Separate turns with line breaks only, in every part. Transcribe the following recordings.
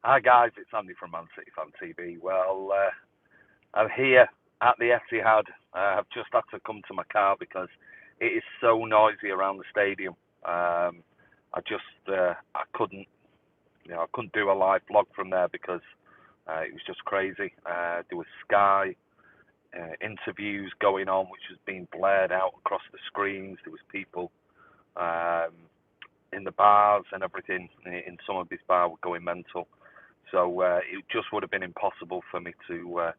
Hi guys, it's Andy from Man City Fan TV. Well, I'm here at the Etihad. I've just had to come to my car because it is so noisy around the stadium. I couldn't, I couldn't do a live vlog from there because it was just crazy. There was Sky interviews going on, which was being blared out across the screens. There was people um, in the bars and everything. In some of these bars were going mental. So it just would have been impossible for me to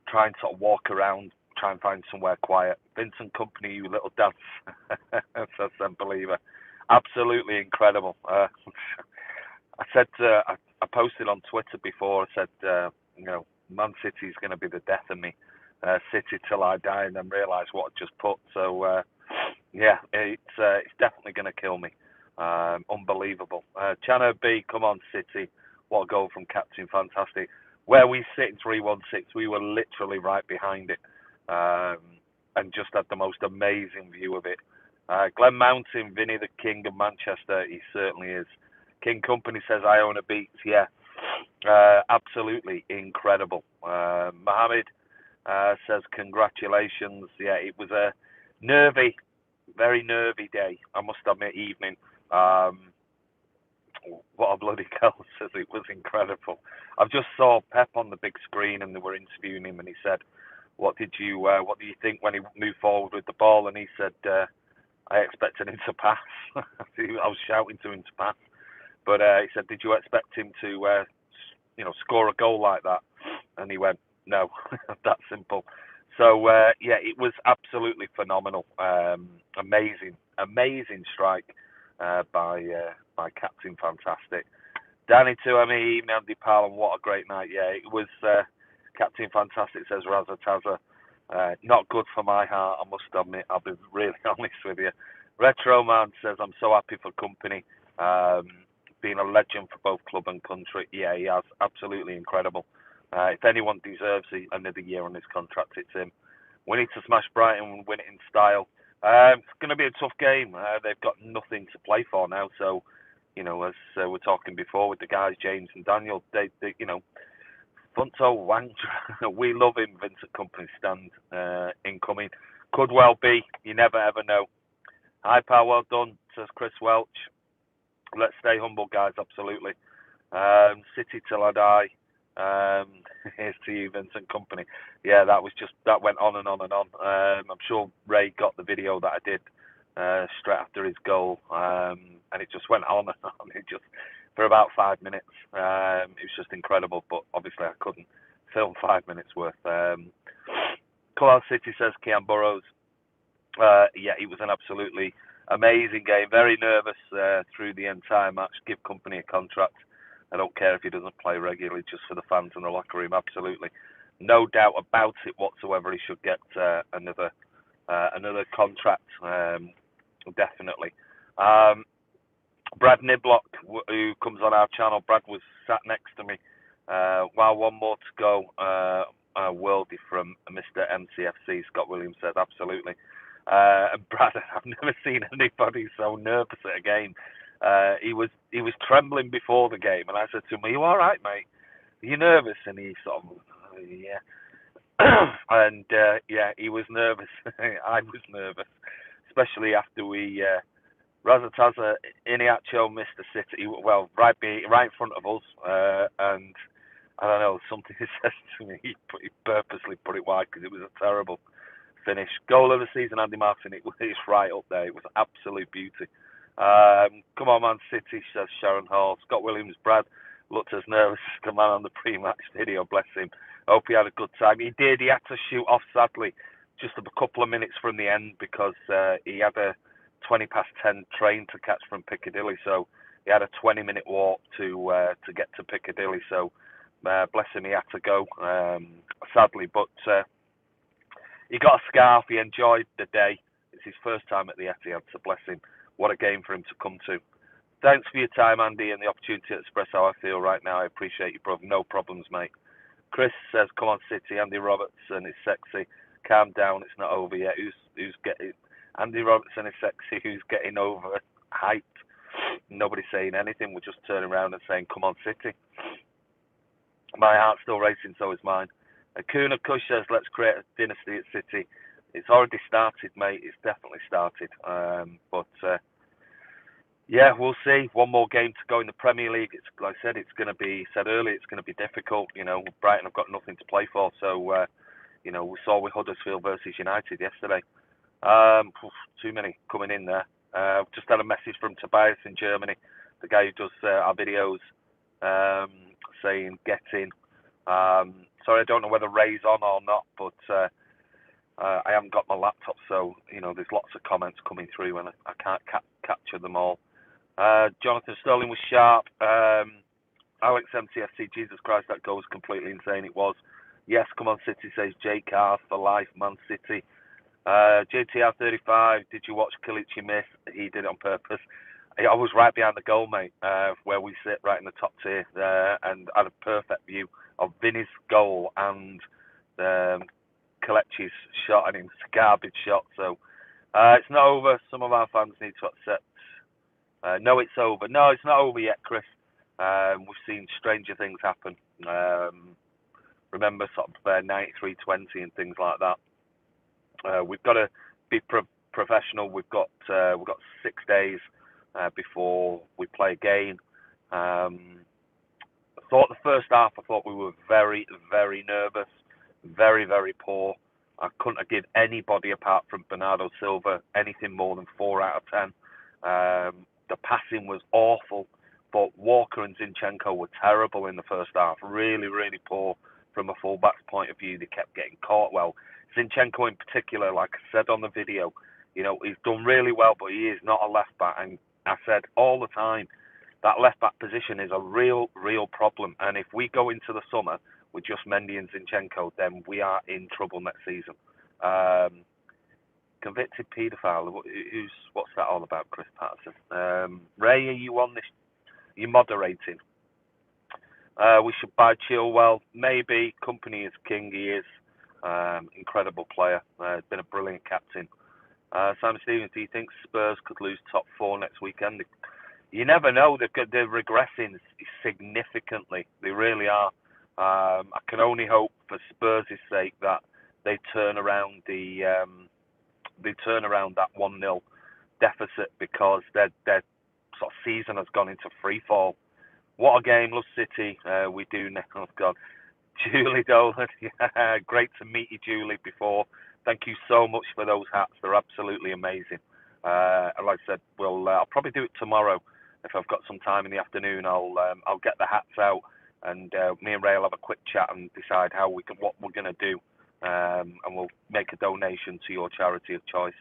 try and sort of walk around, try and find somewhere quiet. Vincent Kompany, you little dance, says Believer. Absolutely incredible. I posted on Twitter before, I said, Man City is going to be the death of me. City till I die, and then realise what I just put. So, it's definitely going to kill me. Unbelievable. Chano B, come on, City. What a goal from Captain Fantastic. Where we sit in 316, we were literally right behind it, and just had the most amazing view of it. Glenn Mountain, Vinny the King of Manchester, he certainly is. King Kompany says, I own a Beats. Yeah, absolutely incredible. Mohammed says, congratulations. Yeah, it was a nervy, very nervy day, I must admit, evening. What a bloody hell, says it was incredible. I've just saw Pep on the big screen and they were interviewing him and he said, what do you think when he moved forward with the ball? And he said, I expected him to pass. I was shouting to him to pass. But he said, did you expect him to, score a goal like that? And he went, no, that simple. So, it was absolutely phenomenal. Amazing strike by Captain Fantastic. Danny Tuami, Mandy Pal, and what a great night. Yeah, it was Captain Fantastic, says Razataza. Not good for my heart, I must admit. I'll be really honest with you. Retro Man says, I'm so happy for Kompany. Being a legend for both club and country. Yeah, he has. Absolutely incredible. If anyone deserves another year on his contract, it's him. We need to smash Brighton and win it in style. It's going to be a tough game. They've got nothing to play for now. So, as we're talking before with the guys, James and Daniel, they Funto Wang, we love him. Vincent Kompany stand incoming. Could well be. You never ever know. Hi, pal. Well done, says Chris Welch. Let's stay humble, guys. Absolutely. City till I die. Here's to you, Vincent Kompany. Yeah, that went on and on and on. I'm sure Ray got the video that I did straight after his goal, and it just went on and on. It just for about 5 minutes. It was just incredible, but obviously I couldn't film 5 minutes worth. Cloud City says Kian Burrows. It was an absolutely amazing game. Very nervous through the entire match. Give Kompany a contract. I don't care if he doesn't play regularly, just for the fans in the locker room. Absolutely, no doubt about it whatsoever. He should get another contract, definitely. Brad Niblock, who comes on our channel, Brad was sat next to me. While one more to go, worldie from Mr. MCFC, Scott Williams said, absolutely. And Brad, I've never seen anybody so nervous at a game. He was trembling before the game, and I said to him, "Are you all right, mate? Are you nervous?" And he sort of, yeah. And he was nervous. I was nervous, especially after we Razataza Iniacho missed the City. Well, right in front of us, and I don't know, something he says to me. He purposely put it wide because it was a terrible finish. Goal of the season, Andy Martin. It's right up there. It was absolute beauty. Come on, Man City, says Sharon Hall. Scott Williams, Brad looked as nervous as the man on the pre-match video, bless him. Hope he had a good time. He did. He had to shoot off, sadly, just a couple of minutes from the end because he had a 20 past 10 train to catch from Piccadilly, so he had a 20-minute walk to get to Piccadilly, so bless him, he had to go, sadly, but he got a scarf. He enjoyed the day. It's his first time at the Etihad, so bless him. What a game for him to come to. Thanks for your time, Andy, and the opportunity to express how I feel right now. I appreciate you, brother. No problems, mate. Chris says, come on, City. Andy Robertson is sexy. Calm down. It's not over yet. Who's getting... Andy Robertson is sexy. Who's getting over hyped? Nobody's saying anything. We're just turning around and saying, come on, City. My heart's still racing, so is mine. Kuna Kush says, let's create a dynasty at City. It's already started, mate. It's definitely started. Yeah, we'll see. One more game to go in the Premier League. It's like I said, it's going to be said earlier. It's going to be difficult. Brighton have got nothing to play for. So we saw with Huddersfield versus United yesterday. Too many coming in there. Just had a message from Tobias in Germany, the guy who does our videos, saying get in. Sorry, I don't know whether Ray's on or not, but I haven't got my laptop, so there's lots of comments coming through, and I can't capture them all. Jonathan Sterling was sharp. Alex MTFC, Jesus Christ, that goal was completely insane. It was. Yes, come on, City, says J Cars for life, Man City. JTR35, did you watch Kalichi miss? He did it on purpose. I was right behind the goal, mate, where we sit, right in the top tier, and I had a perfect view of Vinny's goal and Kalechi's shot, and it was a garbage shot. So it's not over. Some of our fans need to accept. No, it's over. No, it's not over yet, Chris. We've seen stranger things happen. Remember sort of 93-20 and things like that. We've got to be professional. We've got 6 days before we play again. I thought the first half, we were very, very nervous, very, very poor. I couldn't have given anybody apart from Bernardo Silva anything more than 4 out of 10. The passing was awful, but Walker and Zinchenko were terrible in the first half. Really, really poor from a fullback's point of view. They kept getting caught well. Zinchenko in particular, like I said on the video, he's done really well, but he is not a left back. And I said all the time, that left back position is a real, real problem. And if we go into the summer with just Mendy and Zinchenko, then we are in trouble next season. Convicted paedophile. What's that all about, Chris Patterson? Ray, are you on this? Are you moderating? We should buy Chilwell. Maybe. Kompany is king. He is. Incredible player. Been a brilliant captain. Simon Stevens, do you think Spurs could lose top 4 next weekend? You never know. They're regressing significantly. They really are. I can only hope for Spurs' sake that they turn around that 1-0 deficit, because their sort of season has gone into free fall. What a game, love City. We do now. Oh God, Julie Dolan. Yeah, great to meet you, Julie. Before, thank you so much for those hats. They're absolutely amazing. Like I said, I'll probably do it tomorrow if I've got some time in the afternoon. I'll get the hats out, and me and Ray will have a quick chat and decide what we're gonna do. And we'll make a donation to your charity of choice.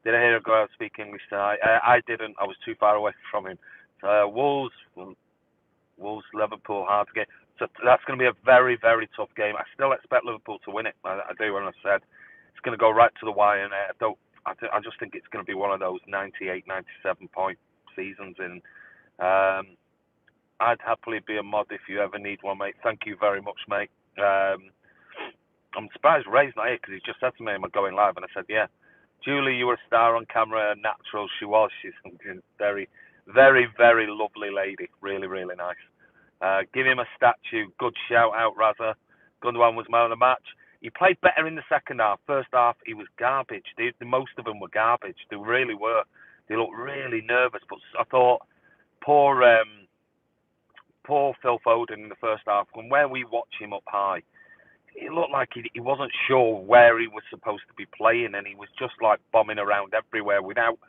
Did I hear a girl speak English tonight? I didn't. I was too far away from him. Wolves, Liverpool, hard to get. So that's going to be a very, very tough game. I still expect Liverpool to win it. I do, and I said it's going to go right to the wire. And I just think it's going to be one of those 98, 97 point seasons. And I'd happily be a mod if you ever need one, mate. Thank you very much, mate. I'm surprised Ray's not here, because he just said to me, am I going live? And I said, yeah. Julie, you were a star on camera, a natural. She was. She's a very, very, very lovely lady. Really, really nice. Give him a statue. Good shout out, Raza. Gundogan was man of the match. He played better in the second half. First half, he was garbage. Most of them were garbage. They really were. They looked really nervous. But I thought, poor Phil Foden in the first half, when where we watch him up high, it looked like he wasn't sure where he was supposed to be playing, and he was just like bombing around everywhere without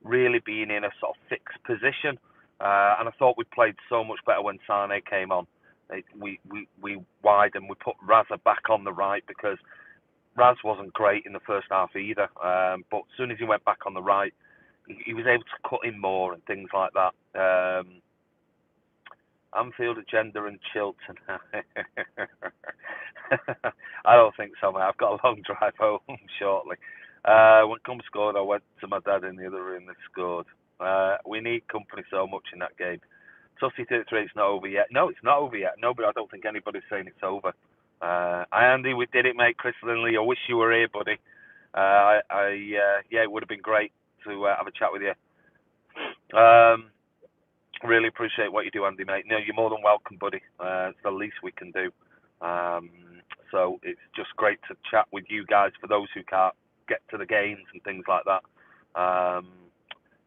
really being in a sort of fixed position. And I thought we played so much better when Sane came on. We widened. We put Raza back on the right, because Raz wasn't great in the first half either. But as soon as he went back on the right, he was able to cut in more and things like that. Anfield agenda and Chilton. I don't think so, mate. I've got a long drive home shortly. When Cum scored, I went to my dad in the other room that scored. We need Kompany so much in that game. Tussie 33, it's not over yet. No, it's not over yet. No, but I don't think anybody's saying it's over. Hi, Andy. We did it, mate. Chris Linley, I wish you were here, buddy. Yeah, it would have been great to have a chat with you. Really appreciate what you do, Andy, mate. No, you're more than welcome, buddy. It's the least we can do. Um, so it's just great to chat with you guys for those who can't get to the games and things like that.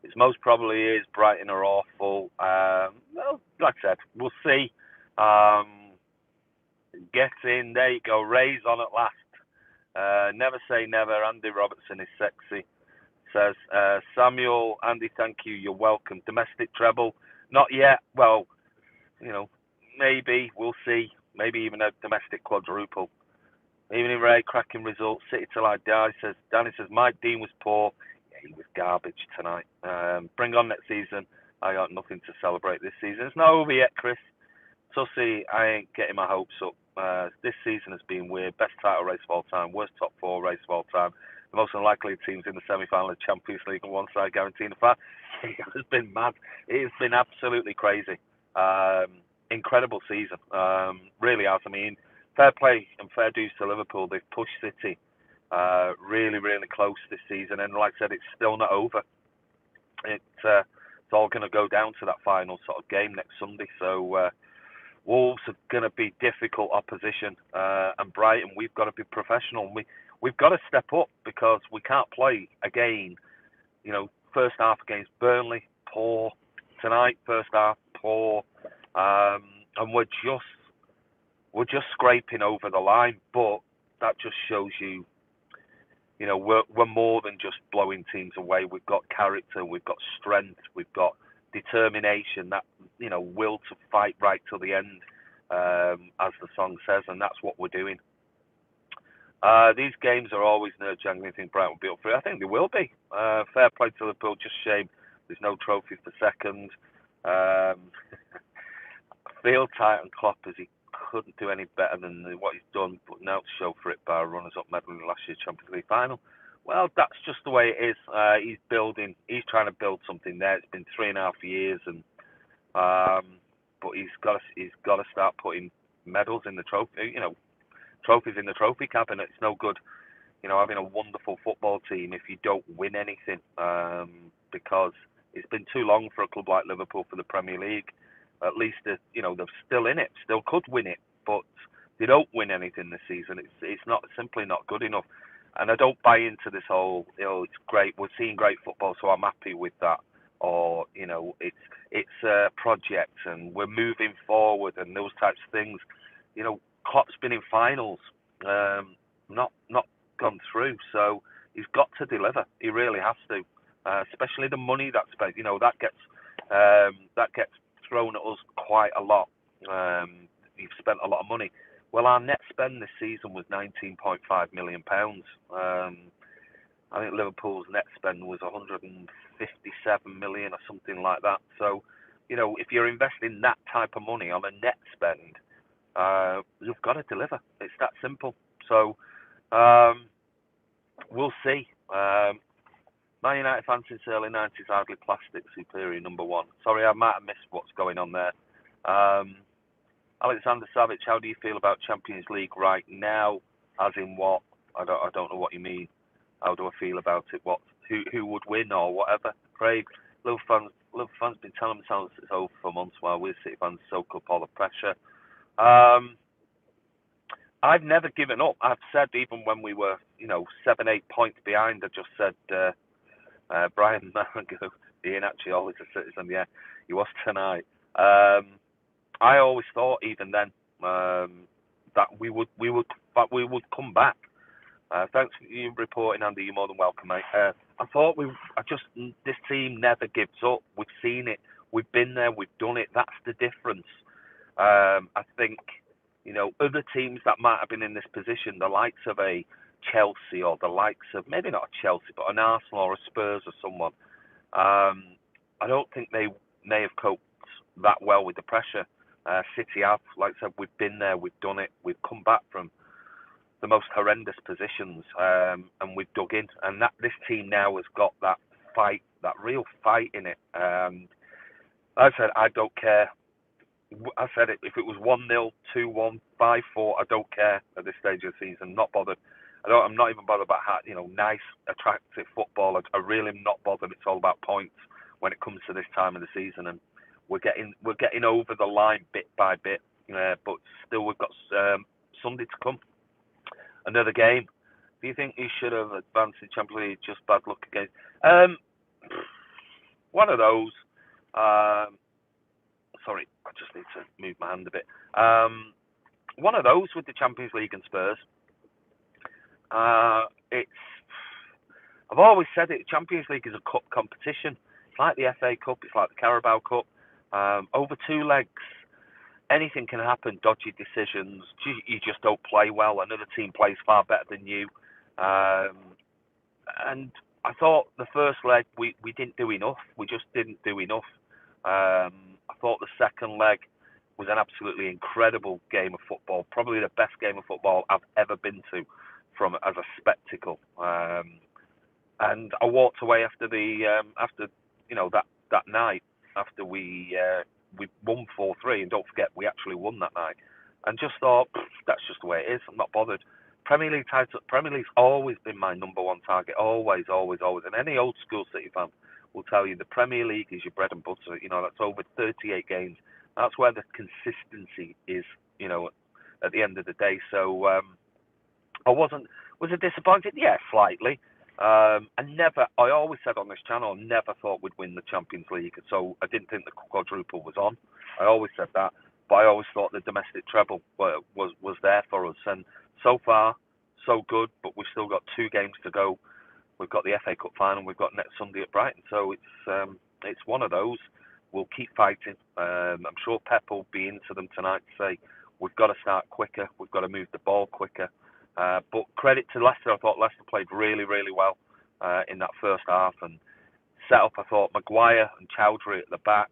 It's most probably is Brighton are awful. Well, like I said, we'll see. Um, get in, there you go. Ray's on at last. Never say never. Andy Robertson is sexy. Says Samuel, Andy, thank you. You're welcome. Domestic treble, not yet. Well, maybe we'll see. Maybe even a domestic quadruple. Evening Ray, cracking results. City till I die. Says Danny says Mike Dean was poor. Yeah, he was garbage tonight. Bring on next season. I got nothing to celebrate this season. It's not over yet, Chris. Tussy, I ain't getting my hopes up. This season has been weird. Best title race of all time. Worst top four race of all time. The most unlikely teams in the semi-final of Champions League on one side guaranteeing the final. It has been mad. It has been absolutely crazy. Incredible season. Really has. I mean, fair play and fair dues to Liverpool. They've pushed City really, really close this season. And like I said, it's still not over. It's all going to go down to that final sort of game next Sunday. So Wolves are going to be difficult opposition. And Brighton, we've got to be professional. We've got to step up because we can't play again. First half against Burnley, poor. Tonight, first half, poor. And we're just scraping over the line. But that just shows you, we're more than just blowing teams away. We've got character, we've got strength, we've got determination, that will to fight right till the end, as the song says, and that's what we're doing. These games are always nerve-jangling. I think Brighton will be up for it. I think they will be. Fair play to Liverpool. Just shame there's no trophy for second. I feel tight on Klopp as he couldn't do any better than what he's done, but now to show for it by runners-up medal in last year's Champions League final. Well, that's just the way it is. He's building. He's trying to build something there. It's been 3.5 years, and but he's got to start putting medals in the trophy. Trophies in the trophy cabinet. It's no good, having a wonderful football team if you don't win anything. Because it's been too long for a club like Liverpool for the Premier League. At least they're still in it, still could win it, but they don't win anything this season. It's not simply not good enough. And I don't buy into this whole, it's great, we're seeing great football, so I'm happy with that. Or, it's a project and we're moving forward and those types of things. Klopp's been in finals, not gone through, so he's got to deliver. He really has to, especially the money that's spent. That gets thrown at us quite a lot. You've spent a lot of money. Well, our net spend this season was £19.5 million. I think Liverpool's net spend was 157 million or something like that. So, if you're investing that type of money on a net spend, you've got to deliver. It's that simple. So, we'll see. Man United fans since early 90s, hardly plastic, superior number one. Sorry, I might have missed what's going on there. Alexander Savage, how do you feel about Champions League right now? As in what? I don't know what you mean. How do I feel about it? What? Who would win or whatever? Craig, Liverpool fans been telling themselves it's over for months while we're City fans soak up all the pressure. I've never given up. I've said even when we were, 7-8 points behind, I just said, Brian Marango, Ian actually always a citizen, yeah, he was tonight. I always thought even then that we would come back. Thanks for you reporting, Andy. You're more than welcome, mate. I thought this team never gives up. We've seen it. We've been there. We've done it. That's the difference. I think, other teams that might have been in this position, the likes of a Chelsea or the likes of, maybe not a Chelsea, but an Arsenal or a Spurs or someone, I don't think they may have coped that well with the pressure. City have, like I said, we've been there, we've done it, we've come back from the most horrendous positions, and we've dug in. And this team now has got that fight, that real fight in it. I said, I don't care. I said it, if it was 1-0, 2-1, 5-4, I don't care at this stage of the season. Not bothered. I'm not even bothered about how, nice, attractive football. I really am not bothered. It's all about points when it comes to this time of the season. And we're getting over the line bit by bit, but still we've got Sunday to come. Another game. Do you think he should have advanced in Champions League? Just bad luck again. Um, One of those. Um, Sorry, I just need to move my hand a bit. One of those with the Champions League and Spurs. It's I've always said it. Champions League is a cup competition. It's like the FA Cup. It's like the Carabao Cup. Over two legs, anything can happen. Dodgy decisions. You just don't play well. Another team plays far better than you. Um, and I thought the first leg we didn't do enough. We just didn't do enough. I thought the second leg was an absolutely incredible game of football. Probably the best game of football I've ever been to, from as a spectacle. And I walked away after that night after we won 4-3, and don't forget we actually won that night, and just thought that's just the way it is. I'm not bothered. Premier League title. Premier League's always been my number one target. Always, always, always. And any old school City fan will tell you the Premier League is your bread and butter. That's over 38 games. That's where the consistency is. At the end of the day. So was it disappointed? Yeah, slightly. I always said on this channel, I never thought we'd win the Champions League, so I didn't think the quadruple was on. I always said that, but I always thought the domestic treble was there for us. And so far, so good, but we've still got 2 games to go. We've got the FA Cup final, we've got next Sunday at Brighton, so it's one of those. We'll keep fighting. I'm sure Pep will be into them tonight to say we've got to start quicker, we've got to move the ball quicker. But credit to Leicester. I thought Leicester played really, really well in that first half, and set up. I thought Maguire and Chowdhury at the back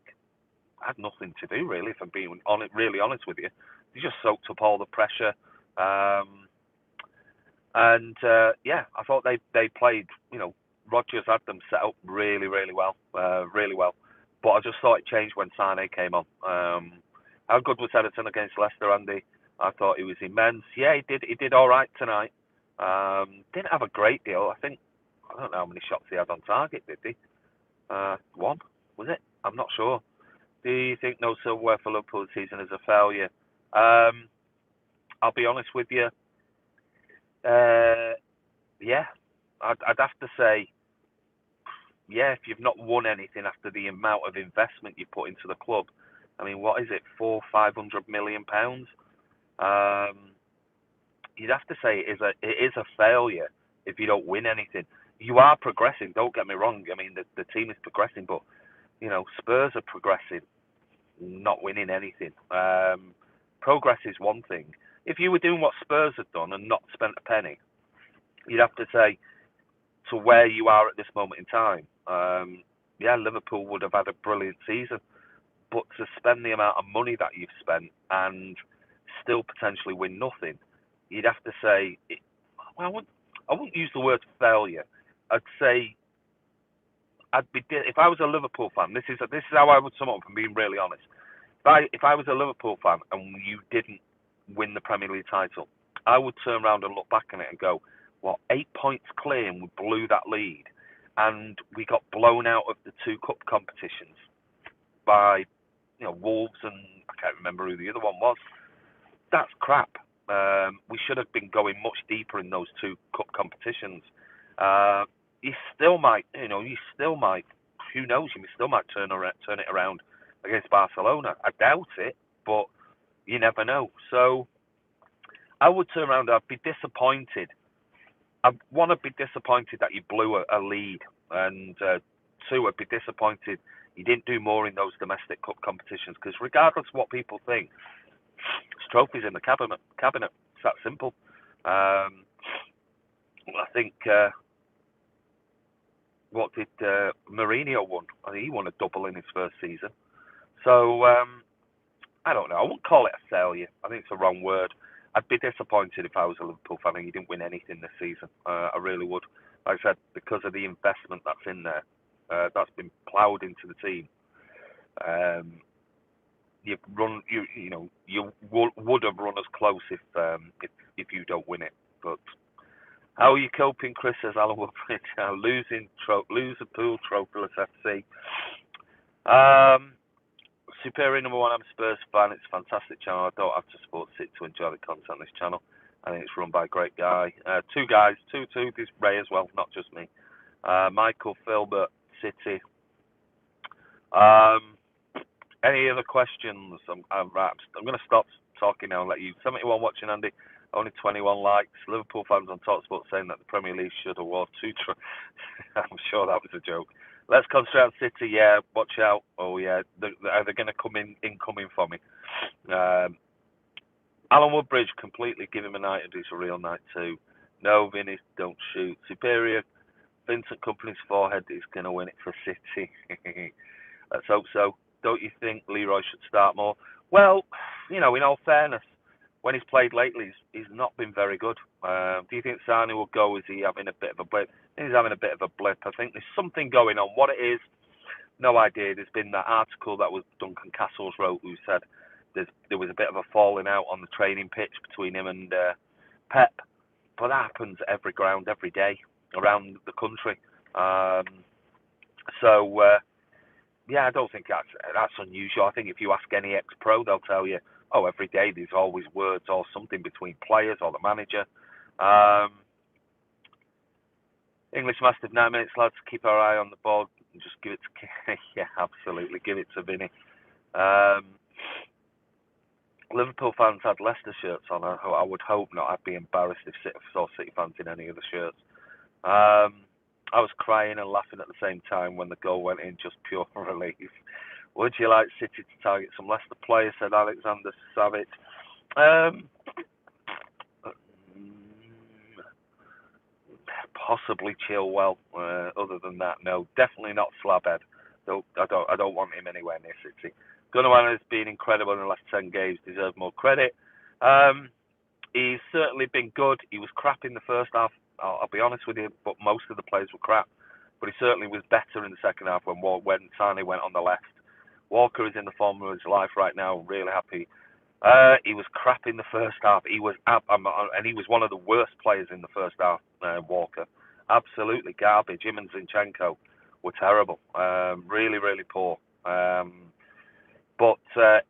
had nothing to do really. If I'm being really honest with you, they just soaked up all the pressure. I thought they played. Rodgers had them set up really, really well, really well. But I just thought it changed when Sane came on. How good was Everton against Leicester, Andy? I thought he was immense. Yeah, he did all right tonight. Didn't have a great deal. I don't know how many shots he had on target, did he? One, was it? I'm not sure. Do you think no silverware for Liverpool this season is a failure? I'll be honest with you. Yeah, I'd have to say, yeah, if you've not won anything after the amount of investment you put into the club, I mean, what is it, £500 million? You'd have to say it is a failure if you don't win anything. You are progressing, don't get me wrong. I mean, the team is progressing, but Spurs are progressing, not winning anything. Progress is one thing. If you were doing what Spurs have done and not spent a penny, you'd have to say, to where you are at this moment in time, Liverpool would have had a brilliant season. But to spend the amount of money that you've spent and still potentially win nothing, you'd have to say, I wouldn't use the word failure. I'd say if I was a Liverpool fan. This is how I would sum up. I'm being really honest. If I was a Liverpool fan and you didn't win the Premier League title, I would turn around and look back on it and go, "Well, 8 points clear, and we blew that lead, and we got blown out of the 2 cup competitions by Wolves, and I can't remember who the other one was. That's crap. We should have been going much deeper in those 2 cup competitions. You still might, who knows? You still might turn it around against Barcelona. I doubt it, but you never know. So I would turn around. I'd be disappointed. I want to be disappointed that you blew a lead, and 2, I'd be disappointed you didn't do more in those domestic cup competitions, because regardless of what people think, there's trophies in the cabinet. It's that simple. I think what did Mourinho won? I think he won a double in his first season. So I don't know. I wouldn't call it a failure. I think it's the wrong word. I'd be disappointed if I was a Liverpool fan and you didn't win anything this season. I really would. Like I said, because of the investment that's in there, that's been ploughed into the team. You would have run as close if you don't win it. But how are you coping, Chris? Says Alan Woodbridge. Losing Liverpool trophyless FC. Superior number one, I'm a Spurs fan. It's a fantastic channel. I don't have to support City to enjoy the content on this channel. I think it's run by a great guy. Two guys, two. There's Ray as well, not just me. Michael, Filbert, City. Any other questions? I'm going to stop talking now and let you. 71 watching, Andy. Only 21 likes. Liverpool fans on TalkSport saying that the Premier League should award two. I'm sure that was a joke. Let's concentrate on City. Yeah, watch out. Oh yeah, they're going to come incoming for me. Alan Woodbridge completely give him a night and he's a real night too. No, Vinny, don't shoot. Superior. Vincent Kompany's forehead is going to win it for City. Let's hope so. Don't you think Leroy should start more? Well, in all fairness, when he's played lately, he's not been very good. Do you think Sani will go? Is he having a bit of a blip? He's having a bit of a blip. I think there's something going on. What it is, no idea. There's been that article that was Duncan Castles wrote who said there was a bit of a falling out on the training pitch between him and Pep. But that happens every ground, every day around the country. Yeah, I don't think that's unusual. I think if you ask any ex-pro, they'll tell you, every day there's always words or something between players or the manager. English Mastiff, 9 minutes, lads. Keep our eye on the ball and just give it to... yeah, absolutely. Give it to Vinny. Liverpool fans had Leicester shirts on. I would hope not. I'd be embarrassed if saw City fans in any of the shirts. I was crying and laughing at the same time when the goal went in, just pure relief. Would you like City to target some Leicester players, said Alexander Savic. Possibly Chilwell. Other than that, no. Definitely not Slabhead. I don't want him anywhere near City. Gundogan has been incredible in the last 10 games, deserves more credit. He's certainly been good. He was crap in the first half, I'll be honest with you, but most of the players were crap. But he certainly was better in the second half when Sane went on the left. Walker is in the form of his life right now, really happy. He was crap in the first half. He was one of the worst players in the first half, Walker. Absolutely garbage. Him and Zinchenko were terrible. Really, really poor. But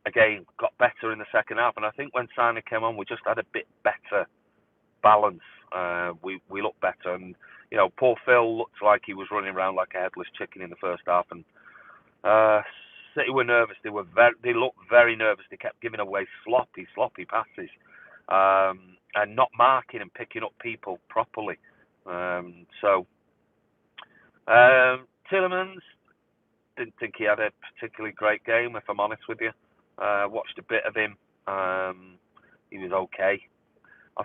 again, got better in the second half. And I think when Sane came on, we just had a bit better balance. We looked better. And, poor Phil looked like he was running around like a headless chicken in the first half. And City were nervous. They looked very nervous. They kept giving away sloppy passes. And not marking and picking up people properly. Tielemans, didn't think he had a particularly great game, if I'm honest with you. Watched a bit of him. He was okay. I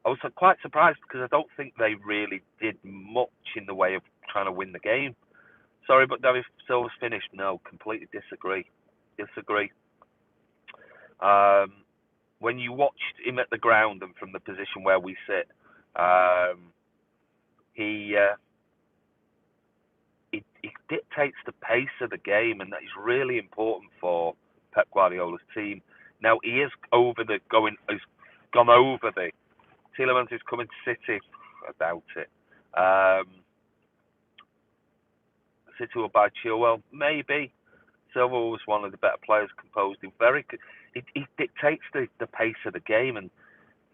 was quite surprised because I don't think they really did much in the way of trying to win the game. Sorry, but David Silva's finished. No, completely disagree. When you watched him at the ground and from the position where we sit, he dictates the pace of the game, and that is really important for Pep Guardiola's team. Now he is gone over the. Tielemans is coming to City. I doubt it. City will buy Chilwell, maybe. Silva was one of the better players, composed. He dictates the pace of the game, and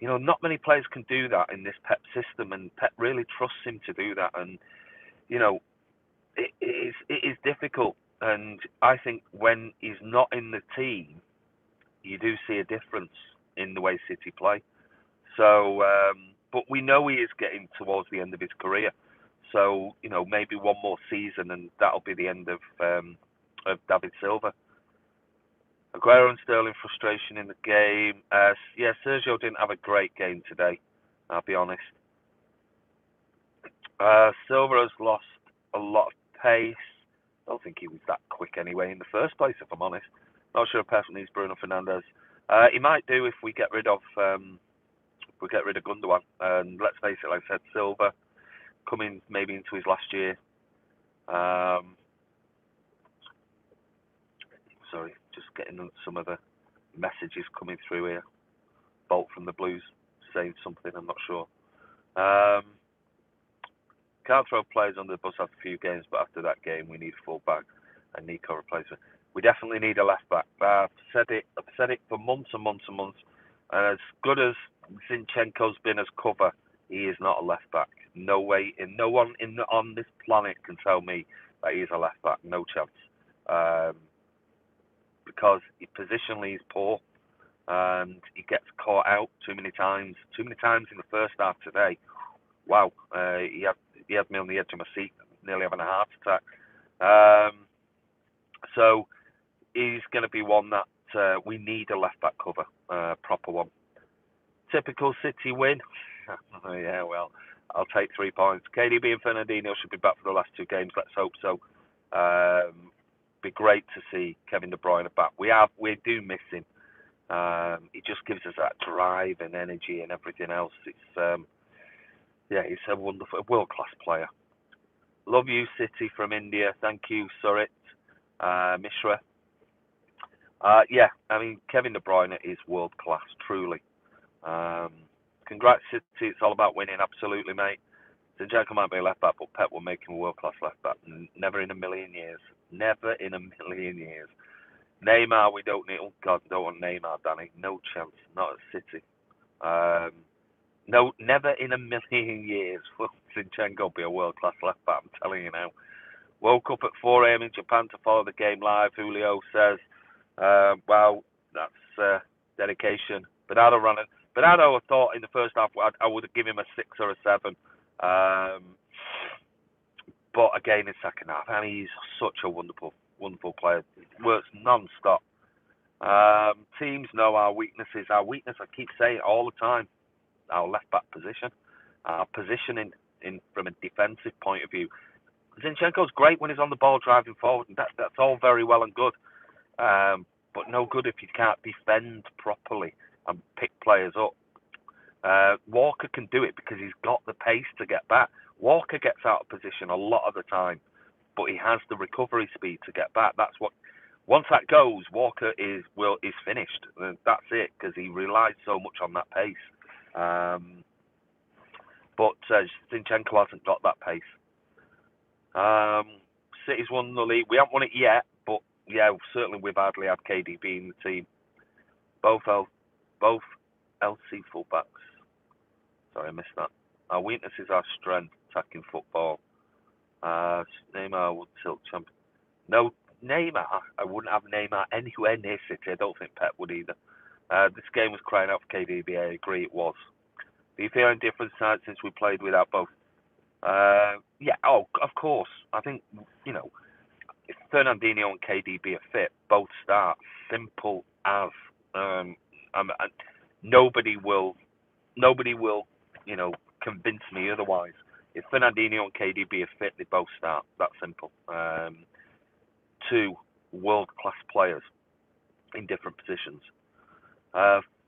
not many players can do that in this Pep system, and Pep really trusts him to do that. And it is difficult, and I think when he's not in the team, you do see a difference in the way City play. So, but we know he is getting towards the end of his career. So, maybe one more season, and that'll be the end of David Silva. Aguero and Sterling frustration in the game. Sergio didn't have a great game today, I'll be honest. Silva has lost a lot of pace. I don't think he was that quick anyway in the first place, if I'm honest. Not sure if Pep needs Bruno Fernandes. He might do if we get rid of Gundogan. And let's face it, like I said, Silva coming maybe into his last year. Sorry, just getting some of the messages coming through here. Bolt from the Blues saying something, I'm not sure. Can't throw players under the bus after a few games, but after that game we need a full back and Nico replacement. We definitely need a left back. I've said it for months and months and months. And as good as Zinchenko's been as cover, he is not a left back. No way, and no one on this planet can tell me that he's a left back. No chance. Because positionally he's poor, and he gets caught out too many times. Too many times in the first half today. Wow, he had me on the edge of my seat, nearly having a heart attack. So he's going to be one that we need a left back cover, proper one. Typical City win. Yeah, well, I'll take 3 points. KDB and Fernandinho should be back for the last 2 games. Let's hope so. Be great to see Kevin De Bruyne back. We do miss him. He just gives us that drive and energy and everything else. It's he's a wonderful, world-class player. Love you, City from India. Thank you, Surit, Mishra. Yeah, I mean, Kevin De Bruyne is world-class, truly. Congrats, City. It's all about winning, absolutely, mate. Zinchenko might be a left back, but Pep will make him a world-class left back. Never in a million years. Never in a million years. Neymar, we don't need. Oh God, don't want Neymar, Danny. No chance. Not at City. No, never in a million years will Zinchenko be a world-class left back. I'm telling you now. Woke up at 4 a.m. in Japan to follow the game live. Julio says, "Wow, that's dedication." Bernardo running. Bernardo, I thought in the first half I would have given him a 6 or a 7. But again, in second half, I mean, he's such a wonderful player. He works non-stop. Teams know our weaknesses. Our weakness, I keep saying all the time, our left-back position. Our positioning from a defensive point of view. Zinchenko's great when he's on the ball driving forward, and that's all very well and good. But no good if you can't defend properly and pick players up. Walker can do it because he's got the pace to get back. Walker gets out of position a lot of the time, but he has the recovery speed to get back. That's what. Once that goes, Walker is finished. That's it, because he relies so much on that pace. But Zinchenko hasn't got that pace. City's won the league. We haven't won it yet, but yeah, certainly we've hardly had KDB in the team. Both LC fullbacks. Sorry, I missed that. Our weakness is our strength, attacking football. Neymar would tilt champion. No, Neymar. I wouldn't have Neymar anywhere near City. I don't think Pep would either. This game was crying out for KDB. I agree, it was. Do you feel any difference tonight since we played without both? Yeah. Oh, of course. I think if Fernandinho and KDB are fit, both start. Simple as. Nobody will, convince me otherwise. If Fernandinho and KDB are fit, they both start. That simple. 2 world-class players in different positions.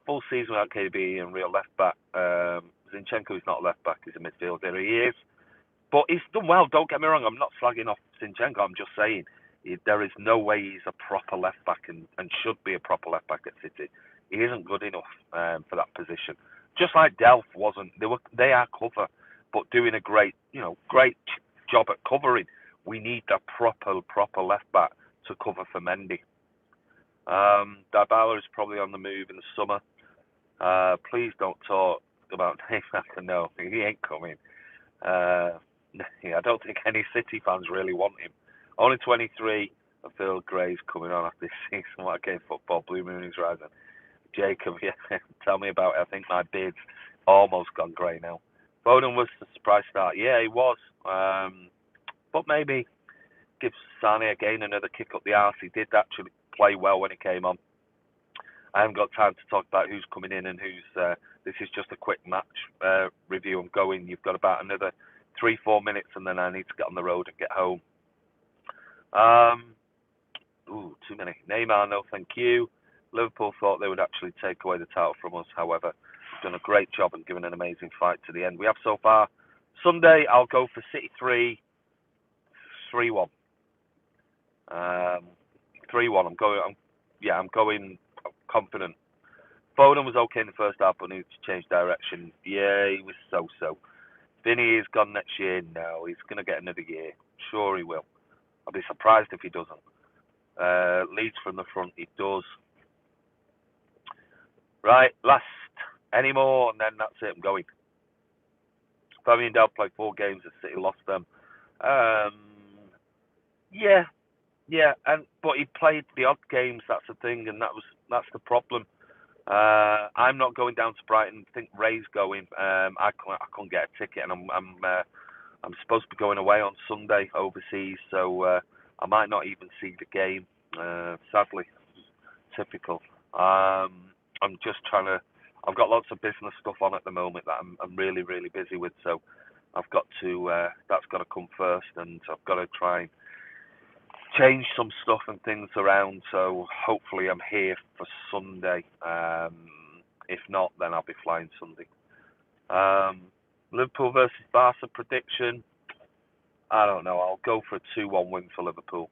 Full season without KDB and real left back. Zinchenko is not left back; he's a midfielder. He is, but he's done well. Don't get me wrong. I'm not slagging off Zinchenko. I'm just saying there is no way he's a proper left back and should be a proper left back at City. He isn't good enough for that position. Just like Delph wasn't. They are cover, but doing a great job at covering. We need a proper left back to cover for Mendy. Dybala is probably on the move in the summer. Please don't talk about Neymar. No, he ain't coming. I don't think any City fans really want him. Only 23. I feel Gray's coming on after this season. What a game football. Blue Moon is rising. Jacob, yeah, tell me about it. I think my beard's almost gone grey now. Foden was the surprise start. Yeah, he was. But maybe give Sane again another kick up the arse. He did actually play well when he came on. I haven't got time to talk about who's coming in and who's. This is just a quick match review. I'm going. You've got about another 3-4 minutes, and then I need to get on the road and get home. Too many. Neymar, no thank you. Liverpool thought they would actually take away the title from us. However, done a great job and given an amazing fight to the end. We have so far. Sunday, I'll go for City 3-1. 3-1. I'm going confident. Foden was okay in the first half, but needs to change direction. Yeah, he was so-so. Vinny is gone next year. No, he's going to get another year. Sure he will. I'll be surprised if he doesn't. Leads from the front. He does. Right, last. Any more, and then that's it. I'm going. Fabian Del played 4 games and City lost them. Yeah, but he played the odd games. That's the thing, and that's the problem. I'm not going down to Brighton. I think Ray's going. I couldn't get a ticket, and I'm supposed to be going away on Sunday overseas, so I might not even see the game. Sadly, typical. I'm just trying to. I've got lots of business stuff on at the moment that I'm really busy with, so I've got to. That's got to come first, and I've got to try and change some stuff and things around. So hopefully I'm here for Sunday. If not, then I'll be flying Sunday. Liverpool versus Barca prediction. I don't know. I'll go for a 2-1 win for Liverpool.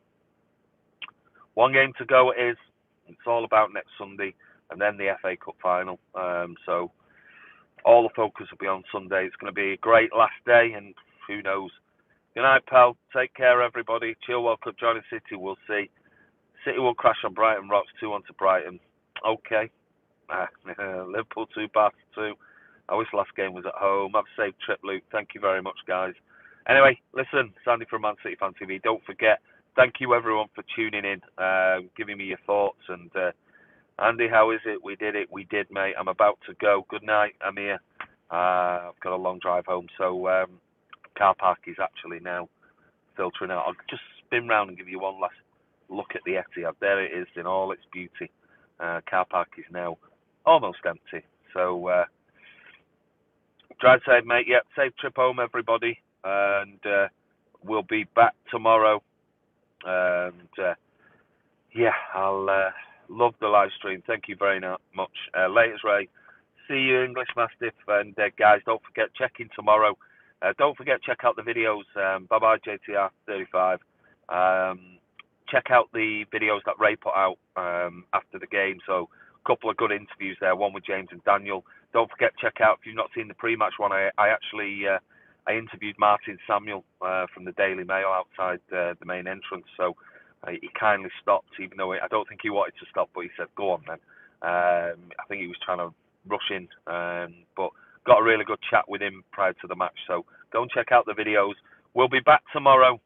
1 game to go. It's all about next Sunday, and then the FA Cup final. So all the focus will be on Sunday. It's going to be a great last day, and who knows. Good night, pal. Take care, everybody. Chilwell could join City. We'll see. City will crash on Brighton Rocks 2-1 to Brighton. Okay. Liverpool 2, Bath 2. I wish last game was at home. Have a safe trip, Luke. Thank you very much, guys. Anyway, listen, Sandy from Man City Fan TV. Don't forget, thank you, everyone, for tuning in, giving me your thoughts. And Andy, how is it? We did it. We did, mate. I'm about to go. Good night. I'm here. I've got a long drive home, so car park is actually now filtering out. I'll just spin round and give you one last look at the Etihad. There it is in all its beauty. Car park is now almost empty. So drive safe, mate. Yep, safe trip home, everybody. And we'll be back tomorrow. And yeah, I'll love the live stream. Thank you very much. Latest, Ray. See you, English Mastiff. And guys, don't forget, check in tomorrow. Don't forget, check out the videos. Bye-bye, JTR35. Check out the videos that Ray put out after the game. So a couple of good interviews there, one with James and Daniel. Don't forget, check out, if you've not seen the pre-match one, I actually I interviewed Martin Samuel from the Daily Mail outside the main entrance. So he kindly stopped, even though I don't think he wanted to stop, but he said, go on, then. I think he was trying to rush in, but got a really good chat with him prior to the match. So go and check out the videos. We'll be back tomorrow.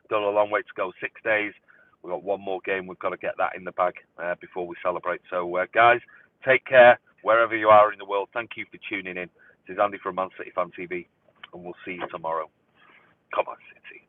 Got a long way to go, 6 days. We've got one more game. We've got to get that in the bag before we celebrate. So, guys, take care wherever you are in the world. Thank you for tuning in. This is Andy from Man City Fan TV, and we'll see you tomorrow. Come on, City.